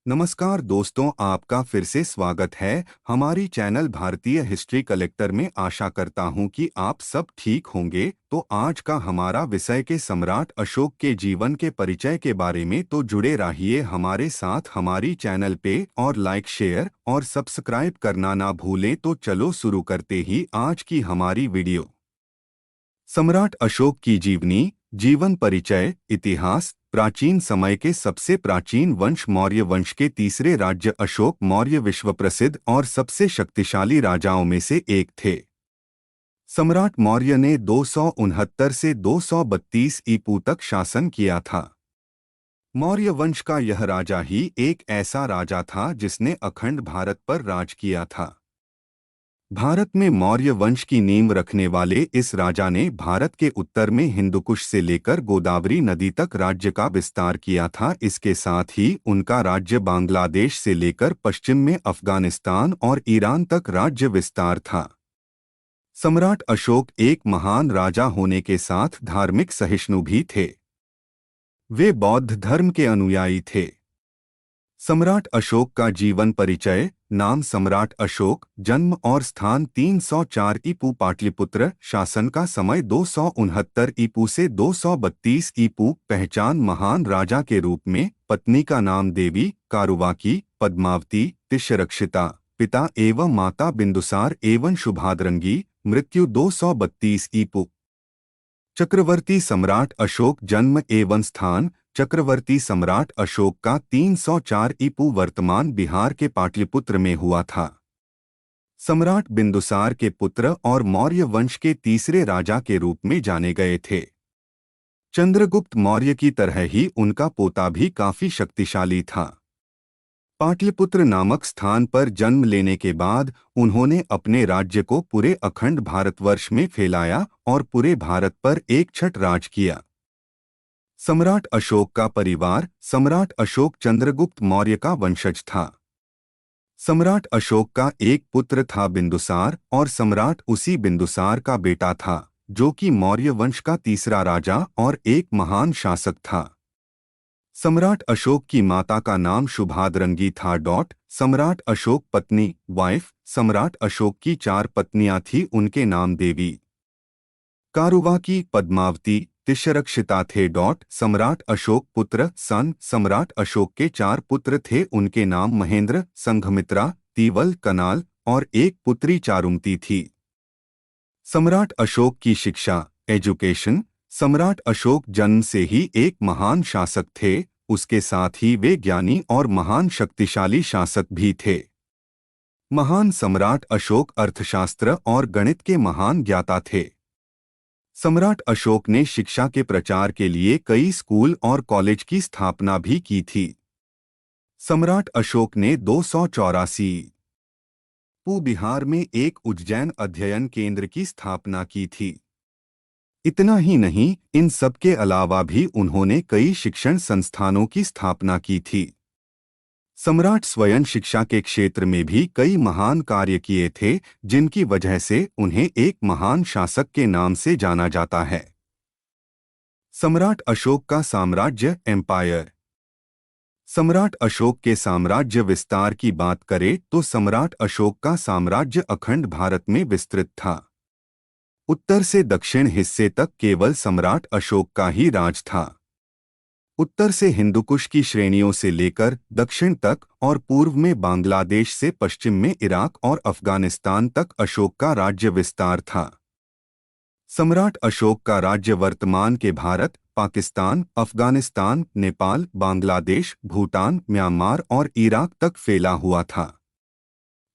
नमस्कार दोस्तों, आपका फिर से स्वागत है हमारी चैनल भारतीय हिस्ट्री कलेक्टर में। आशा करता हूं कि आप सब ठीक होंगे। तो आज का हमारा विषय के सम्राट अशोक के जीवन के परिचय के बारे में। तो जुड़े रहिए हमारे साथ हमारी चैनल पे और लाइक शेयर और सब्सक्राइब करना ना भूलें। तो चलो शुरू करते ही आज की हमारी वीडियो। सम्राट अशोक की जीवनी, जीवन परिचय, इतिहास। प्राचीन समय के सबसे प्राचीन वंश मौर्य वंश के तीसरे राज्य अशोक मौर्य विश्व प्रसिद्ध और सबसे शक्तिशाली राजाओं में से एक थे। सम्राट मौर्य ने 269 से 232 ईपू तक शासन किया था। मौर्य वंश का यह राजा ही एक ऐसा राजा था जिसने अखंड भारत पर राज किया था। भारत में मौर्य वंश की नींव रखने वाले इस राजा ने भारत के उत्तर में हिंदुकुश से लेकर गोदावरी नदी तक राज्य का विस्तार किया था। इसके साथ ही उनका राज्य बांग्लादेश से लेकर पश्चिम में अफगानिस्तान और ईरान तक राज्य विस्तार था। सम्राट अशोक एक महान राजा होने के साथ धार्मिक सहिष्णु भी थे। वे बौद्ध धर्म के अनुयायी थे। सम्राट अशोक का जीवन परिचय। नाम सम्राट अशोक। जन्म और स्थान 304 ईपू पाटलिपुत्र। शासन का समय 269 ईपू से 232 ईपू। पहचान महान राजा के रूप में। पत्नी का नाम देवी, कारुवाकी, पद्मावती, तिष्यरक्षिता। पिता एवं माता बिंदुसार एवं शुभाद्रंगी। मृत्यु 232 ईपू। चक्रवर्ती सम्राट अशोक। जन्म एवं स्थान। चक्रवर्ती सम्राट अशोक का 304 ईपू वर्तमान बिहार के पाटलिपुत्र में हुआ था। सम्राट बिंदुसार के पुत्र और मौर्य वंश के तीसरे राजा के रूप में जाने गए थे। चंद्रगुप्त मौर्य की तरह ही उनका पोता भी काफी शक्तिशाली था। पाटलिपुत्र नामक स्थान पर जन्म लेने के बाद उन्होंने अपने राज्य को पूरे अखंड भारतवर्ष में फैलाया और पूरे भारत पर एक छठ राज किया। सम्राट अशोक का परिवार। सम्राट अशोक चंद्रगुप्त मौर्य का वंशज था। सम्राट अशोक का एक पुत्र था बिंदुसार और सम्राट उसी बिंदुसार का बेटा था, जो कि मौर्य वंश का तीसरा राजा और एक महान शासक था। सम्राट अशोक की माता का नाम शुभाद्रंगी था। सम्राट अशोक पत्नी, वाइफ। सम्राट अशोक की 4 पत्नियां थीं। उनके नाम देवी, कारुवाकी, पद्मावती, तिष्यरक्षिता थे। सम्राट अशोक पुत्र सन। सम्राट अशोक के 4 पुत्र थे। उनके नाम महेंद्र, संघमित्रा, तीवल, कनाल और एक पुत्री चारुमती थी। सम्राट अशोक की शिक्षा, एजुकेशन। सम्राट अशोक जन्म से ही एक महान शासक थे। उसके साथ ही वे ज्ञानी और महान शक्तिशाली शासक भी थे। महान सम्राट अशोक अर्थशास्त्र और गणित के महान ज्ञाता थे। सम्राट अशोक ने शिक्षा के प्रचार के लिए कई स्कूल और कॉलेज की स्थापना भी की थी। सम्राट अशोक ने 284 बिहार में एक उज्जैन अध्ययन केंद्र की स्थापना की थी। इतना ही नहीं, इन सब के अलावा भी उन्होंने कई शिक्षण संस्थानों की स्थापना की थी। सम्राट स्वयं शिक्षा के क्षेत्र में भी कई महान कार्य किए थे, जिनकी वजह से उन्हें एक महान शासक के नाम से जाना जाता है। सम्राट अशोक का साम्राज्य, एम्पायर। सम्राट अशोक के साम्राज्य विस्तार की बात करें तो सम्राट अशोक का साम्राज्य अखंड भारत में विस्तृत था। उत्तर से दक्षिण हिस्से तक केवल सम्राट अशोक का ही राज था। उत्तर से हिंदुकुश की श्रेणियों से लेकर दक्षिण तक और पूर्व में बांग्लादेश से पश्चिम में इराक और अफगानिस्तान तक अशोक का राज्य विस्तार था। सम्राट अशोक का राज्य वर्तमान के भारत, पाकिस्तान, अफगानिस्तान, नेपाल, बांग्लादेश, भूटान, म्यांमार और इराक तक फैला हुआ था।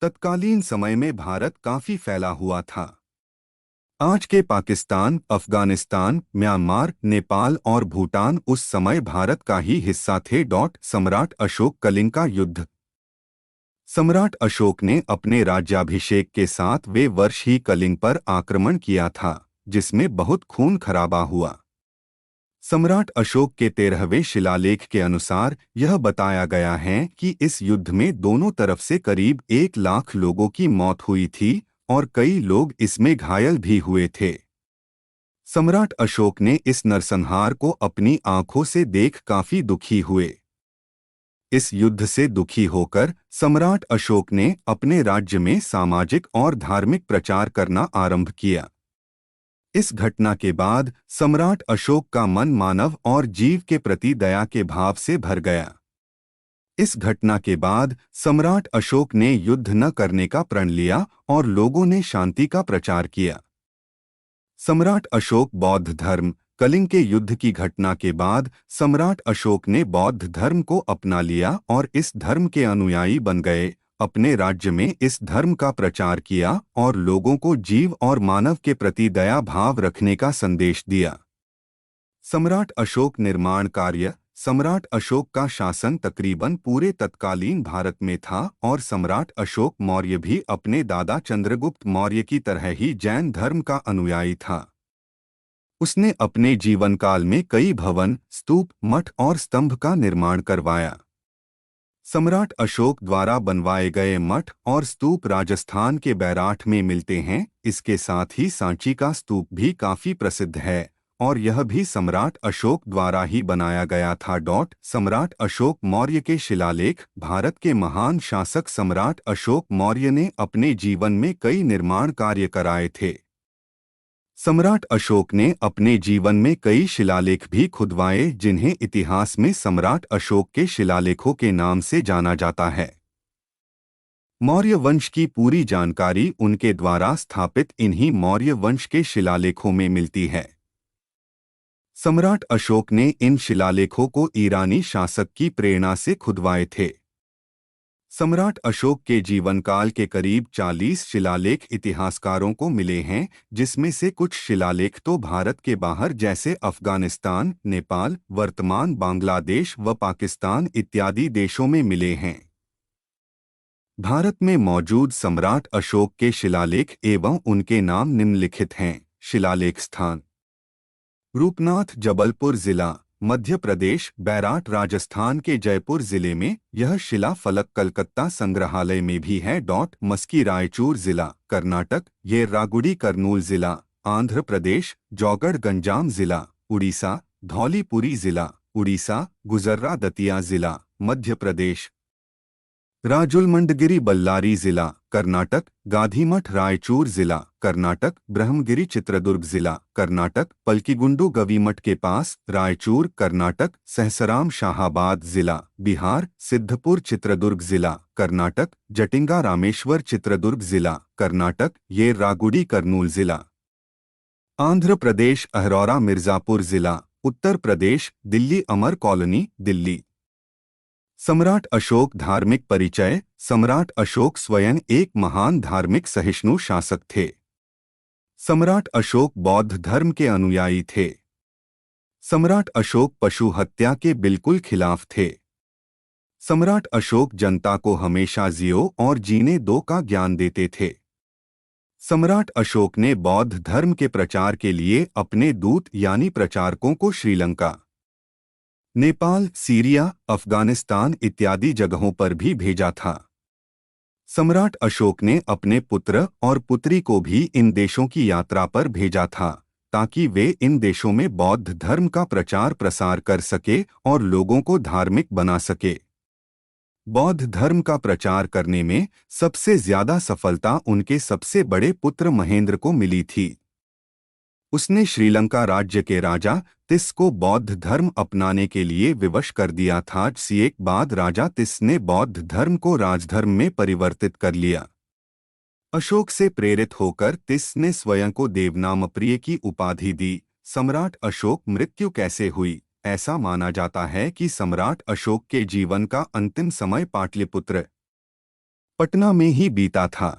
तत्कालीन समय में भारत काफी फैला हुआ था। आज के पाकिस्तान, अफगानिस्तान, म्यांमार, नेपाल और भूटान उस समय भारत का ही हिस्सा थे। सम्राट अशोक कलिंग का युद्ध। सम्राट अशोक ने अपने राज्याभिषेक के 7वें वर्ष ही कलिंग पर आक्रमण किया था, जिसमें बहुत खून खराबा हुआ। सम्राट अशोक के 13वें शिलालेख के अनुसार यह बताया गया है कि इस युद्ध में दोनों तरफ से करीब 1 लाख लोगों की मौत हुई थी और कई लोग इसमें घायल भी हुए थे। सम्राट अशोक ने इस नरसंहार को अपनी आंखों से देख काफी दुखी हुए। इस युद्ध से दुखी होकर सम्राट अशोक ने अपने राज्य में सामाजिक और धार्मिक प्रचार करना आरंभ किया। इस घटना के बाद सम्राट अशोक का मन मानव और जीव के प्रति दया के भाव से भर गया। इस घटना के बाद सम्राट अशोक ने युद्ध न करने का प्रण लिया और लोगों ने शांति का प्रचार किया। सम्राट अशोक बौद्ध धर्म। कलिंग के युद्ध की घटना के बाद सम्राट अशोक ने बौद्ध धर्म को अपना लिया और इस धर्म के अनुयायी बन गए। अपने राज्य में इस धर्म का प्रचार किया और लोगों को जीव और मानव के प्रति दया भाव रखने का संदेश दिया। सम्राट अशोक निर्माण कार्य। सम्राट अशोक का शासन तकरीबन पूरे तत्कालीन भारत में था और सम्राट अशोक मौर्य भी अपने दादा चंद्रगुप्त मौर्य की तरह ही जैन धर्म का अनुयायी था। उसने अपने जीवन काल में कई भवन, स्तूप, मठ और स्तंभ का निर्माण करवाया। सम्राट अशोक द्वारा बनवाए गए मठ और स्तूप राजस्थान के बैराठ में मिलते हैं। इसके साथ ही सांची का स्तूप भी काफी प्रसिद्ध है और यह भी सम्राट अशोक द्वारा ही बनाया गया था। सम्राट अशोक मौर्य के शिलालेख। भारत के महान शासक सम्राट अशोक मौर्य ने अपने जीवन में कई निर्माण कार्य कराए थे। सम्राट अशोक ने अपने जीवन में कई शिलालेख भी खुदवाए जिन्हें इतिहास में सम्राट अशोक के शिलालेखों के नाम से जाना जाता है। मौर्य वंश की पूरी जानकारी उनके द्वारा स्थापित इन्हीं मौर्य वंश के शिलालेखों में मिलती है। सम्राट अशोक ने इन शिलालेखों को ईरानी शासक की प्रेरणा से खुदवाए थे। सम्राट अशोक के जीवन काल के करीब 40 शिलालेख इतिहासकारों को मिले हैं, जिसमें से कुछ शिलालेख तो भारत के बाहर जैसे अफगानिस्तान, नेपाल, वर्तमान बांग्लादेश व पाकिस्तान इत्यादि देशों में मिले हैं। भारत में मौजूद सम्राट अशोक के शिलालेख एवं उनके नाम निम्नलिखित हैं। शिलालेख स्थान: रूपनाथ, जबलपुर जिला, मध्य प्रदेश। बैराठ, राजस्थान के जयपुर जिले में। यह शिला फलक कलकत्ता संग्रहालय में भी है। मस्की, रायचूर जिला, कर्नाटक। येर्रागुडी, कर्नूल जिला, आंध्र प्रदेश। जौगड़, गंजाम जिला, उड़ीसा। धौलीपुरी जिला, उड़ीसा। गुजर्रा, दतिया जिला, मध्य प्रदेश। राजुलमंडगिरी, बल्लारी जिला, कर्नाटक। गाधीमठ, रायचूर जिला, कर्नाटक। ब्रह्मगिरी, चित्रदुर्ग जिला, कर्नाटक। पलकीगुंडू, गवीमठ के पास, रायचूर, कर्नाटक। सहसराम, शाहाबाद जिला, बिहार। सिद्धपुर, चित्रदुर्ग जिला, कर्नाटक। जटिंगा, रामेश्वर, चित्रदुर्ग जिला, कर्नाटक। येर्रागुडी, कर्नूल जिला, आंध्र प्रदेश। अहरौरा, मिर्जापुर जिला, उत्तर प्रदेश। दिल्ली, अमर कॉलोनी, दिल्ली। सम्राट अशोक धार्मिक परिचय। सम्राट अशोक स्वयं एक महान धार्मिक सहिष्णु शासक थे। सम्राट अशोक बौद्ध धर्म के अनुयायी थे। सम्राट अशोक पशु हत्या के बिल्कुल खिलाफ थे। सम्राट अशोक जनता को हमेशा जियो और जीने दो का ज्ञान देते थे। सम्राट अशोक ने बौद्ध धर्म के प्रचार के लिए अपने दूत यानी प्रचारकों को श्रीलंका, नेपाल, सीरिया, अफगानिस्तान इत्यादि जगहों पर भी भेजा था। सम्राट अशोक ने अपने पुत्र और पुत्री को भी इन देशों की यात्रा पर भेजा था ताकि वे इन देशों में बौद्ध धर्म का प्रचार प्रसार कर सके और लोगों को धार्मिक बना सके। बौद्ध धर्म का प्रचार करने में सबसे ज्यादा सफलता उनके सबसे बड़े पुत्र महेंद्र को मिली थी। उसने श्रीलंका राज्य के राजा तिस को बौद्ध धर्म अपनाने के लिए विवश कर दिया था। एक बाद राजा तिस ने बौद्ध धर्म को राजधर्म में परिवर्तित कर लिया। अशोक से प्रेरित होकर तिस ने स्वयं को देवनामप्रिय की उपाधि दी। सम्राट अशोक मृत्यु कैसे हुई? ऐसा माना जाता है कि सम्राट अशोक के जीवन का अंतिम समय पाटलिपुत्र, पटना में ही बीता था।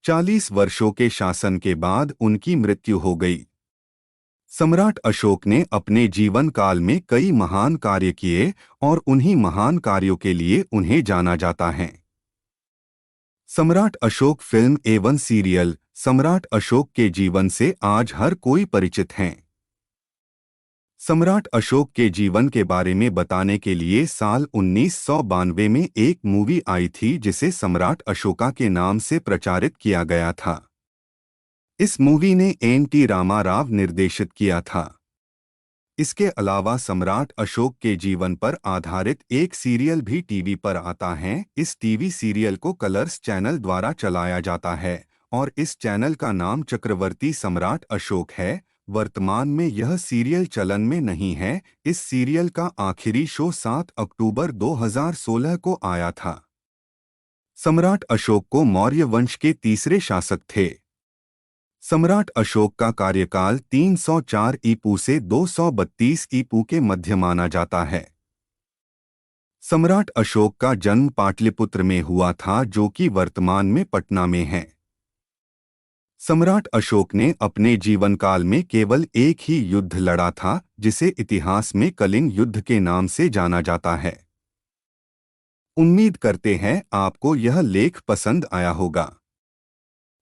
40 वर्षों के शासन के बाद उनकी मृत्यु हो गई। सम्राट अशोक ने अपने जीवन काल में कई महान कार्य किए और उन्हीं महान कार्यों के लिए उन्हें जाना जाता है। सम्राट अशोक फिल्म एवं सीरियल। सम्राट अशोक के जीवन से आज हर कोई परिचित हैं। सम्राट अशोक के जीवन के बारे में बताने के लिए साल 1992 में एक मूवी आई थी जिसे सम्राट अशोका के नाम से प्रचारित किया गया था। इस मूवी ने एन टी रामाराव निर्देशित किया था। इसके अलावा सम्राट अशोक के जीवन पर आधारित एक सीरियल भी टीवी पर आता है। इस टीवी सीरियल को कलर्स चैनल द्वारा चलाया जाता है और इस चैनल का नाम चक्रवर्ती सम्राट अशोक है। वर्तमान में यह सीरियल चलन में नहीं है। इस सीरियल का आखिरी शो 7 अक्टूबर 2016 को आया था। सम्राट अशोक को मौर्य वंश के तीसरे शासक थे। सम्राट अशोक का कार्यकाल 304 ईपू से 232 ईपू के मध्य माना जाता है। सम्राट अशोक का जन्म पाटलिपुत्र में हुआ था, जो कि वर्तमान में पटना में है। सम्राट अशोक ने अपने जीवन काल में केवल एक ही युद्ध लड़ा था, जिसे इतिहास में कलिंग युद्ध के नाम से जाना जाता है। उम्मीद करते हैं आपको यह लेख पसंद आया होगा।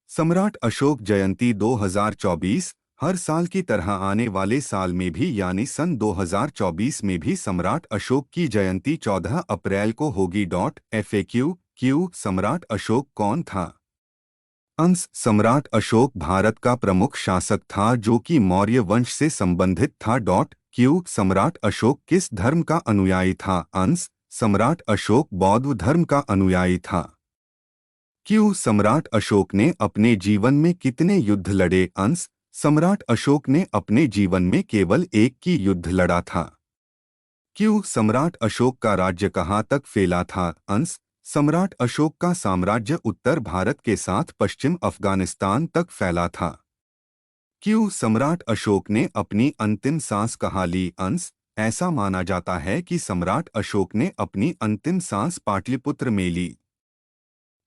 सम्राट अशोक जयंती 2024 हर साल की तरह आने वाले साल में भी यानी सन 2024 में भी सम्राट अशोक की जयंती 14 अप्रैल को होगी। FAQ सम्राट अशोक कौन था? अंश सम्राट अशोक भारत का प्रमुख शासक था जो कि मौर्य वंश से संबंधित था। Q सम्राट अशोक किस धर्म का अनुयायी था? अंश सम्राट अशोक बौद्ध धर्म का अनुयायी था। Q सम्राट अशोक ने अपने जीवन में कितने युद्ध लड़े? अंश सम्राट अशोक ने अपने जीवन में केवल एक की युद्ध लड़ा था। Q सम्राट अशोक का राज्य कहाँ तक फैला था? अंश सम्राट अशोक का साम्राज्य उत्तर भारत के साथ पश्चिम अफगानिस्तान तक फैला था। Q सम्राट अशोक ने अपनी अंतिम सांस कहाँ ली? अंश ऐसा माना जाता है कि सम्राट अशोक ने अपनी अंतिम सांस पाटलिपुत्र में ली।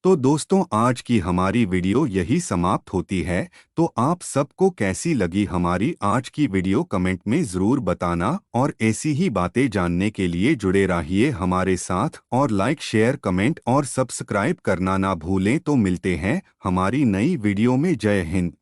तो दोस्तों, आज की हमारी वीडियो यही समाप्त होती है। तो आप सबको कैसी लगी हमारी आज की वीडियो कमेंट में ज़रूर बताना और ऐसी ही बातें जानने के लिए जुड़े रहिए हमारे साथ और लाइक शेयर कमेंट और सब्सक्राइब करना ना भूलें। तो मिलते हैं हमारी नई वीडियो में। जय हिंद।